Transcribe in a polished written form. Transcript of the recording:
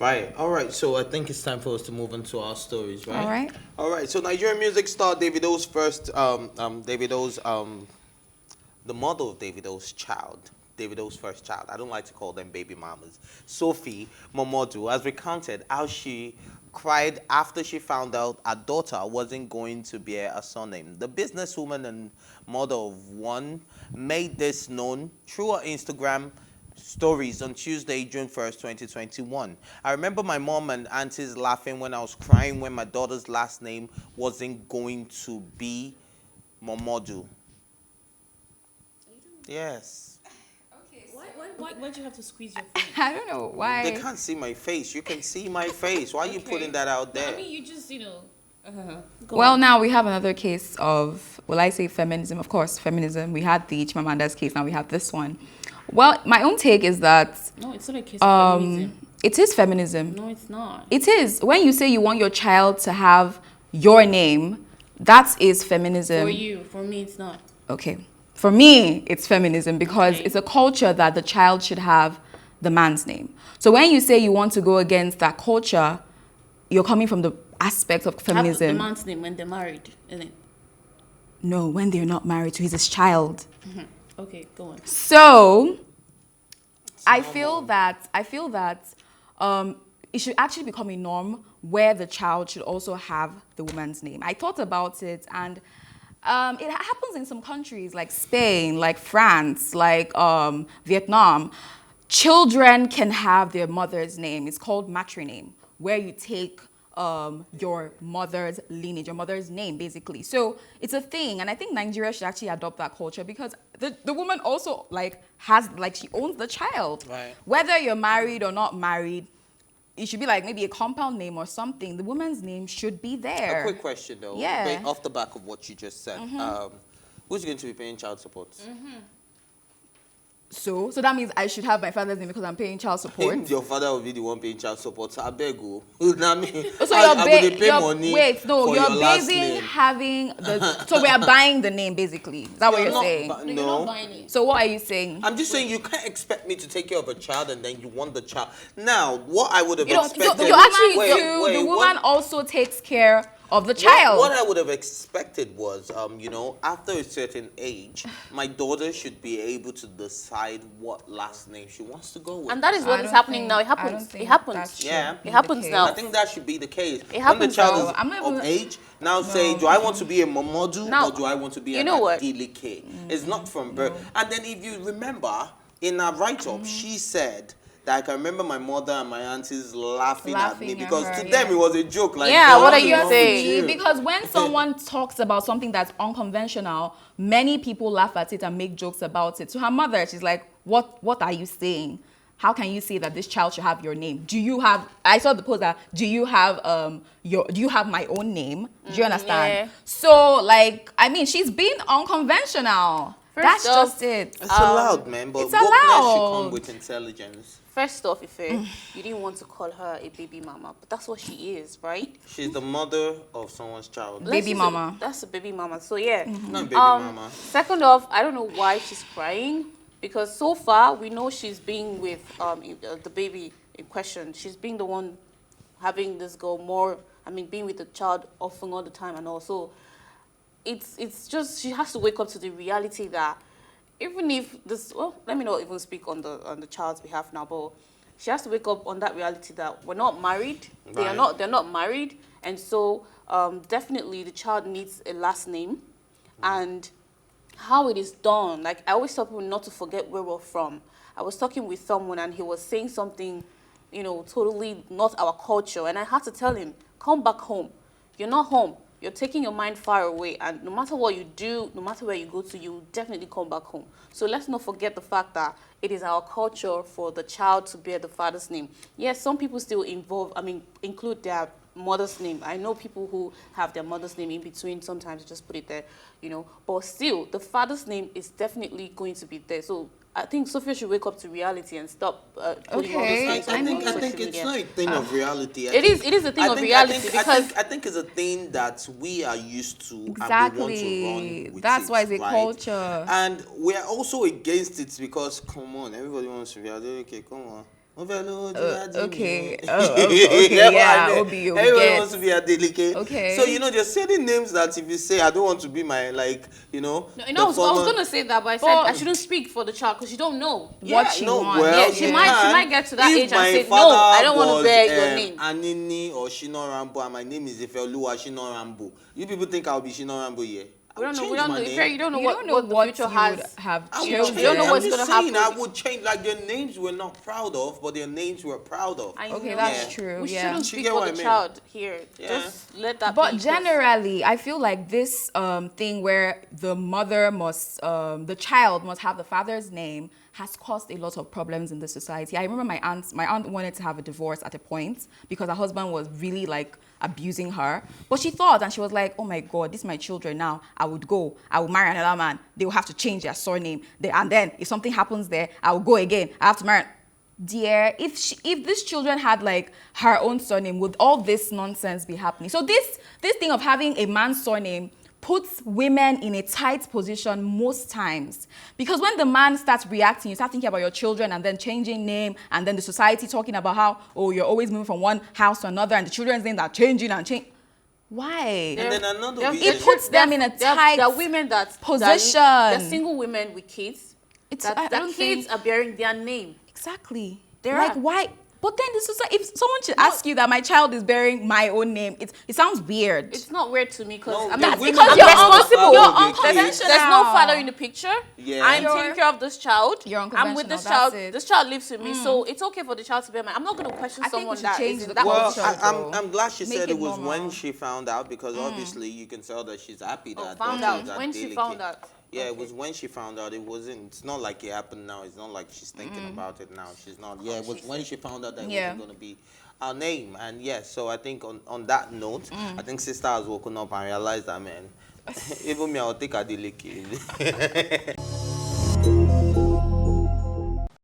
Right. All right. So I think it's time for us to move into our stories, right? All right. All right. So Nigerian music star Davido's first, Davido's, the mother of Davido's child, Davido's first child. I don't like to call them baby mamas. Sophie Momodu has recounted how she cried after she found out her daughter wasn't going to bear a surname. The businesswoman and mother of one made this known through her Instagram stories on Tuesday, June 1st, 2021. I remember my mom and aunties laughing when I was crying when my daughter's last name wasn't going to be Momodu. Yes. Okay. Why do you have to squeeze your face? I don't know why. They can't see my face. You can see my face. Why are you putting that out there? I mean, you just, go Well, on. now we have another case of, will I say feminism? Of course, feminism. We had the Chimamanda's case. Now we have this one. Well, my own take is that No, it's not a case of feminism. it is feminism. No, it's not. It is. When you say you want your child to have your name, that is feminism. For you, for me, it's not. Okay. For me, it's feminism because Okay. it's a culture that the child should have the man's name. So when you say you want to go against that culture, you're coming from the aspect of Have feminism. the man's name when they're married, isn't it? No, when they're not married to his child. Okay, go on. So I feel that it should actually become a norm where the child should also have the woman's name. I thought about it, and it happens in some countries like Spain, like France, like Vietnam. Children can have their mother's name. It's called matroname, where you take your mother's lineage, your mother's name, basically. So it's a thing, and I think Nigeria should actually adopt that culture because the woman also she owns the child. Right. Whether you're married or not married, it should be like maybe a compound name or something. The woman's name should be there. A quick question though. Yeah. Wait, off the back of what you just said. Who's going to be paying child support? So that means I should have my father's name because I'm paying child support. Your father will be the one paying child support. I beg you. You know what I mean? So I will dey pay money wait, no, for you're your last basing name. having the. So we are buying the name basically. Is that what You're you're not saying? bu- You're No. not buying it. So what are you saying? I'm just saying you can't expect me to take care of a child and then you want the child. Now, what I would have You know, expected. you actually Wait, do. wait, The woman what- also takes care of the child. What I would have expected was, after a certain age, my daughter should be able to decide what last name she wants to go with. And that is I what is don't happening think- now. It I don't happens. think It happens. that should Yeah. be It happens the now. I case. think that should be the case. It When the happens child now. is I'm not even- of age, now say, do I want to be a Momodu Now, or do I want to be you an know what? Adilike? It's not from birth. And then if you remember, in her write-up, she said that I can remember my mother and my aunties laughing at me Laughing at because her, to them yeah. it was a joke. Like, Yeah, what are nothing you wrong with saying? you. Because when someone talks about something that's unconventional, many people laugh at it and make jokes about it. To her mother, she's like, what are you saying? How can you say that this child should have your name? Do you have, I saw the post that, do you have my own name? Do you understand? yeah. So she's being unconventional. That's First off, just it. It's allowed, man, but it's wokeness should allowed. come with intelligence. First off, Ife, you didn't want to call her a baby mama, but that's what she is, right? She's the mother of someone's child. Baby Let's use mama. That's a baby mama. So yeah. Not baby mama. Second off, I don't know why she's crying because so far we know she's being with the baby in question. She's being the one having this girl more. I mean, being with the child often all the time, and also it's just she has to wake up to the reality that even if this, well, let me not even speak on the child's behalf now, but she has to wake up on that reality that we're not married. Right. They're not married, and so definitely the child needs a last name, and how it is done. Like I always tell people not to forget where we're from. I was talking with someone and he was saying something, totally not our culture, and I had to tell him, come back home. You're not home. You're taking your mind far away, and no matter what you do, no matter where you go to, you will definitely come back home. So let's not forget the fact that it is our culture for the child to bear the father's name. Yes, some people still include their mother's name. I know people who have their mother's name in between, sometimes just put it there, but still, the father's name is definitely going to be there. So I think Sophia should wake up to reality and stop putting all Okay. those things I on think social it's media. not a thing of reality. It is a thing of reality because I think it's a thing that we are used to Exactly. and we want to run with That's it, why it's a right? culture. And we are also against it because come on, everybody wants to be okay, come on. Okay. Yeah, Yeah, Obi, you everyone get. wants to be a delicate. Okay. So, there's certain names that if you say, I don't want to be my, like, No, the I was former- gonna say that, but I said I shouldn't speak for the child because you don't know. What she wants. Well, Yeah, she you might can. get to that If age and my say, "No, father I don't want to was, bear your name." Anini or Shino Rambo, and my name is Ifeoluwa Shino Rambo. You people think I'll be Shino Rambo, yeah? We don't know. Change We don't my know. name. If you don't know You what, don't know what the what future you would has. have I would chosen. You don't know I'm what's just gonna saying, happen. I would change, like, their names we're not proud of, but their names we're proud of. I Okay, know. that's Yeah. true. We yeah. shouldn't You speak get for what the I mean? child here. Yeah. Just let that But be. 'Cause generally, I feel like this thing where the mother must, the child must have the father's name has caused a lot of problems in the society. I remember my aunt wanted to have a divorce at a point because her husband was really like abusing her. But she thought, and she was like, oh my God, this is my children now. I would marry another man. They will have to change their surname. And then if something happens there, I will go again. I have to marry. Dear, if these children had like her own surname, would all this nonsense be happening? So this thing of having a man's surname puts women in a tight position most times, because when the man starts reacting, you start thinking about your children and then changing name, and then the society talking about how, oh, you're always moving from one house to another and the children's names are changing and change. Why? And then another There- reason. It puts them in a tight There are women position. There are single women with kids. I That don't kids think are bearing their name. exactly. There Like are. why? But then this is like, if someone should ask you that my child is bearing my own name, it sounds weird. It's not weird to me because No, I'm the not women because that you're have responsible. father You're of their unconventional. kids- There's no father in the picture. Yeah. I'm You're- taking care of this child. You're I'm with this unconventional, child. that's it. This child lives with me, so it's okay for the child to bear my. I'm not going to question I think we someone should that change is in the that Well, culture. position. I'm glad she Make said it it was when normal. she found out, because obviously you can tell that she's happy that Found daughters out are when she delicate. found out. Yeah, it was when she found out. It's not like it happened now. It's not like she's thinking about it now. She's not. Yeah, it was when she found out that it Yeah. wasn't going to be our name. And yes, so I think on that note, I think sister has woken up and realized that, man, even me, I'll take a delicate.